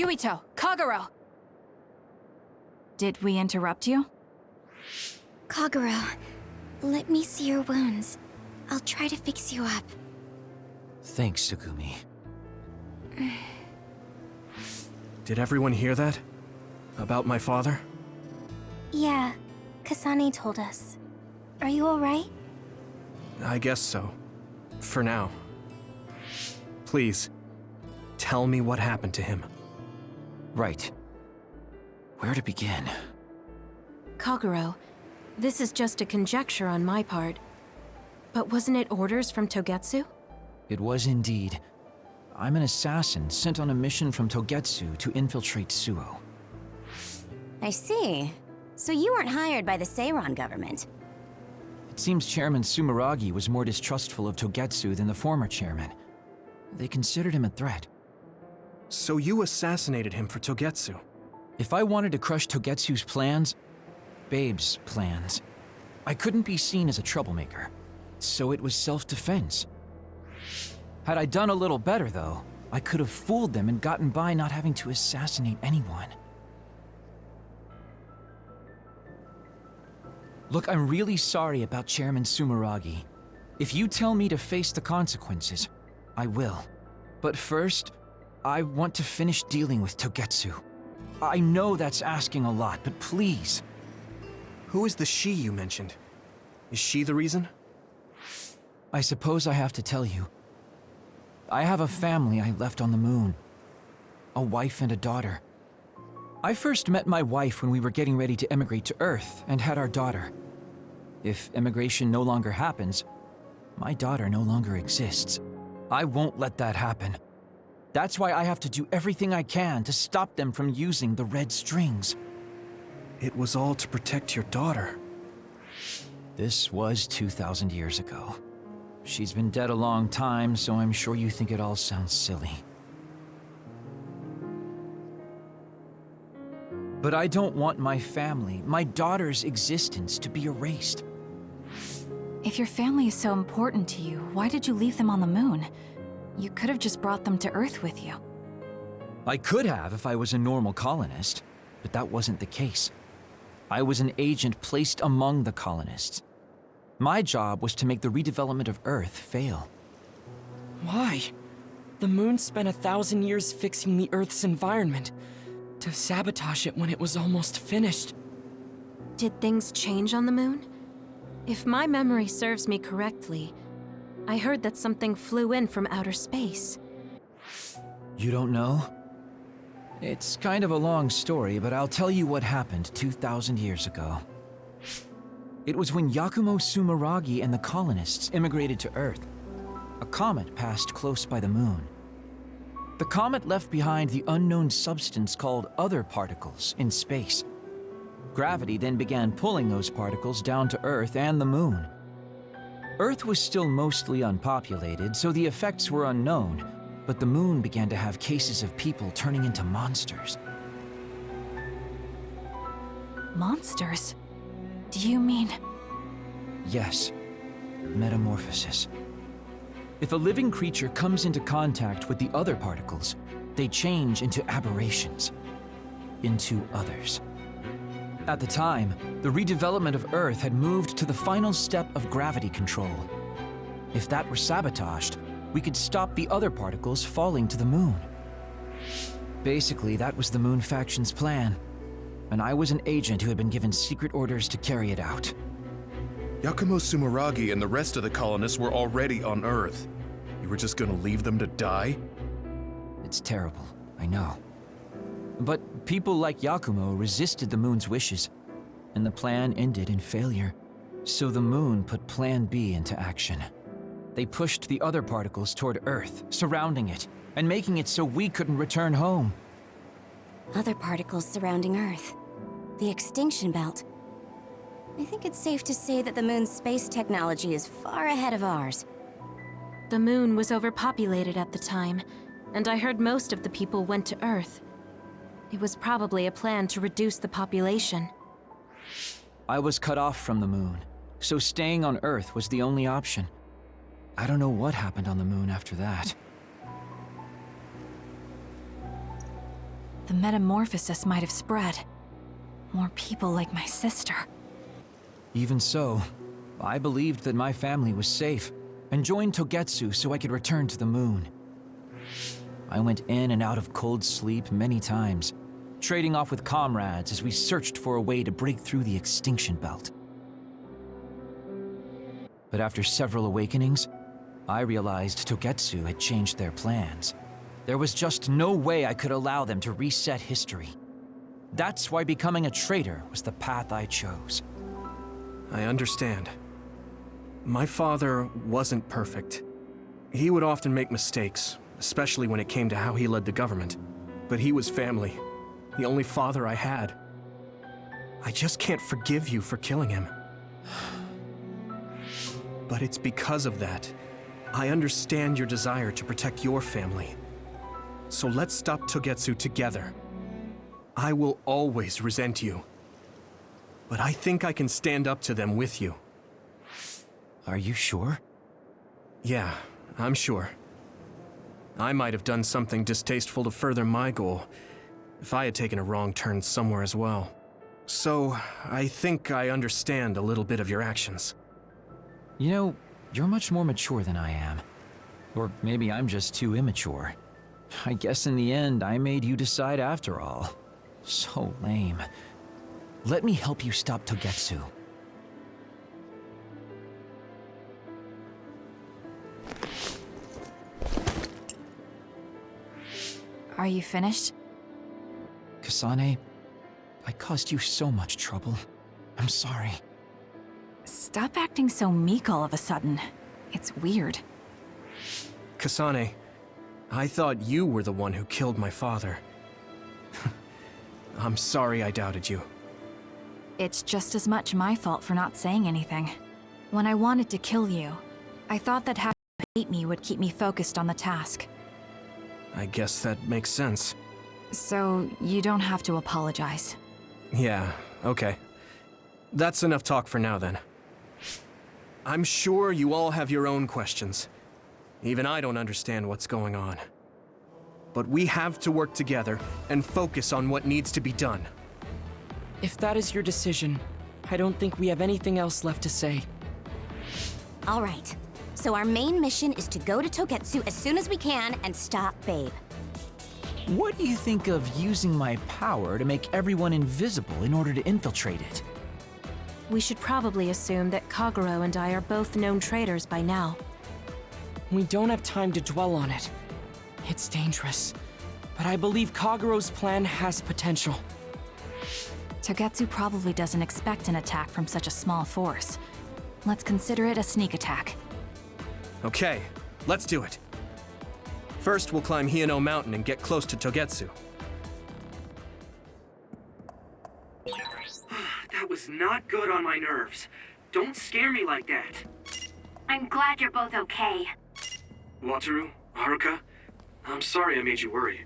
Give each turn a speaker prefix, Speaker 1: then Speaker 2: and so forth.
Speaker 1: Yuito, Kagero! Did we interrupt you?
Speaker 2: Kagero, let me see your wounds. I'll try to fix you up.
Speaker 3: Thanks, Tsugumi.
Speaker 4: Did everyone hear that? About my father?
Speaker 2: Yeah, Kasane told us. Are you alright?
Speaker 4: I guess so. For now. Please, tell me what happened to him.
Speaker 3: Right. Where to begin?
Speaker 1: Kagero, this is just a conjecture on my part. But wasn't it orders from Togetsu?
Speaker 3: It was indeed. I'm an assassin sent on a mission from Togetsu to infiltrate Suo.
Speaker 5: I see. So you weren't hired by the Seiran government.
Speaker 3: It seems Chairman Sumeragi was more distrustful of Togetsu than the former chairman. They considered him a threat.
Speaker 4: So you assassinated him for Togetsu?
Speaker 3: If I wanted to crush Togetsu's plans, Babe's plans, I couldn't be seen as a troublemaker. So it was self-defense. Had I done a little better, though, I could have fooled them and gotten by not having to assassinate anyone. Look, I'm really sorry about Chairman Sumeragi. If you tell me to face the consequences, I will. But first, I want to finish dealing with Togetsu. I know that's asking a lot, but please.
Speaker 4: Who is the she you mentioned? Is she the reason?
Speaker 3: I suppose I have to tell you. I have a family I left on the moon. A wife and a daughter. I first met my wife when we were getting ready to emigrate to Earth and had our daughter. If emigration no longer happens, my daughter no longer exists. I won't let that happen. That's why I have to do everything I can to stop them from using the red strings.
Speaker 4: It was all to protect your daughter.
Speaker 3: This was 2,000 years ago. She's been dead a long time, so I'm sure you think it all sounds silly. But I don't want my family, my daughter's existence, to be erased.
Speaker 1: If your family is so important to you, why did you leave them on the moon? You could have just brought them to Earth with you.
Speaker 3: I could have if I was a normal colonist, but that wasn't the case. I was an agent placed among the colonists. My job was to make the redevelopment of Earth fail.
Speaker 6: Why? The moon spent 1,000 years fixing the Earth's environment. To sabotage it when it was almost finished.
Speaker 1: Did things change on the moon? If my memory serves me correctly, I heard that something flew in from outer space.
Speaker 3: You don't know? It's kind of a long story, but I'll tell you what happened 2,000 years ago. It was when Yakumo Sumeragi and the colonists immigrated to Earth. A comet passed close by the moon. The comet left behind the unknown substance called other particles in space. Gravity then began pulling those particles down to Earth and the moon. Earth was still mostly unpopulated, so the effects were unknown, but the moon began to have cases of people turning into monsters.
Speaker 1: Monsters? Do you mean...
Speaker 3: Yes, metamorphosis. If a living creature comes into contact with the other particles, they change into aberrations, into others. At the time, the redevelopment of Earth had moved to the final step of gravity control. If that were sabotaged, we could stop the other particles falling to the moon. Basically, that was the Moon Faction's plan, and I was an agent who had been given secret orders to carry it out.
Speaker 7: Yakumo Sumeragi and the rest of the colonists were already on Earth. You were just gonna leave them to die?
Speaker 3: It's terrible, I know. But people like Yakumo resisted the moon's wishes, and the plan ended in failure. So the moon put Plan B into action. They pushed the other particles toward Earth, surrounding it, and making it so we couldn't return home.
Speaker 5: Other particles surrounding Earth. The extinction belt. I think it's safe to say that the moon's space technology is far ahead of ours.
Speaker 1: The moon was overpopulated at the time, and I heard most of the people went to Earth. It was probably a plan to reduce the population.
Speaker 3: I was cut off from the moon, so staying on Earth was the only option. I don't know what happened on the moon after that.
Speaker 8: the metamorphosis might have spread. More people like my sister.
Speaker 3: Even so, I believed that my family was safe, and joined Togetsu so I could return to the moon. I went in and out of cold sleep many times, trading off with comrades as we searched for a way to break through the extinction belt. But after several awakenings, I realized Togetsu had changed their plans. There was just no way I could allow them to reset history. That's why becoming a traitor was the path I chose.
Speaker 4: I understand. My father wasn't perfect. He would often make mistakes, especially when it came to how he led the government. But he was family, the only father I had. I just can't forgive you for killing him. But it's because of that. I understand your desire to protect your family. So let's stop Togetsu together. I will always resent you. But I think I can stand up to them with you.
Speaker 3: Are you sure?
Speaker 4: Yeah, I'm sure. I might have done something distasteful to further my goal, if I had taken a wrong turn somewhere as well. So, I think I understand a little bit of your actions.
Speaker 3: You know, you're much more mature than I am. Or maybe I'm just too immature. I guess in the end, I made you decide after all. So lame. Let me help you stop Togetsu.
Speaker 8: Are you finished?
Speaker 3: Kasane, I caused you so much trouble. I'm sorry.
Speaker 8: Stop acting so meek all of a sudden. It's weird.
Speaker 4: Kasane, I thought you were the one who killed my father. I'm sorry I doubted you.
Speaker 8: It's just as much my fault for not saying anything. When I wanted to kill you, I thought that having you hate me would keep me focused on the task.
Speaker 4: I guess that makes sense.
Speaker 8: So, you don't have to apologize.
Speaker 4: Yeah, okay. That's enough talk for now then. I'm sure you all have your own questions. Even I don't understand what's going on. But we have to work together and focus on what needs to be done.
Speaker 6: If that is your decision, I don't think we have anything else left to say.
Speaker 5: All right. So our main mission is to go to Togetsu as soon as we can and stop Babe.
Speaker 3: What do you think of using my power to make everyone invisible in order to infiltrate it?
Speaker 1: We should probably assume that Kagero and I are both known traitors by now.
Speaker 6: We don't have time to dwell on it. It's dangerous, but I believe Kagero's plan has potential.
Speaker 8: Togetsu probably doesn't expect an attack from such a small force. Let's consider it a sneak attack.
Speaker 4: Okay, let's do it. First, we'll climb Hiyano Mountain and get close to Togetsu.
Speaker 9: That was not good on my nerves. Don't scare me like that.
Speaker 2: I'm glad you're both okay.
Speaker 9: Wataru, Haruka, I'm sorry I made you worry.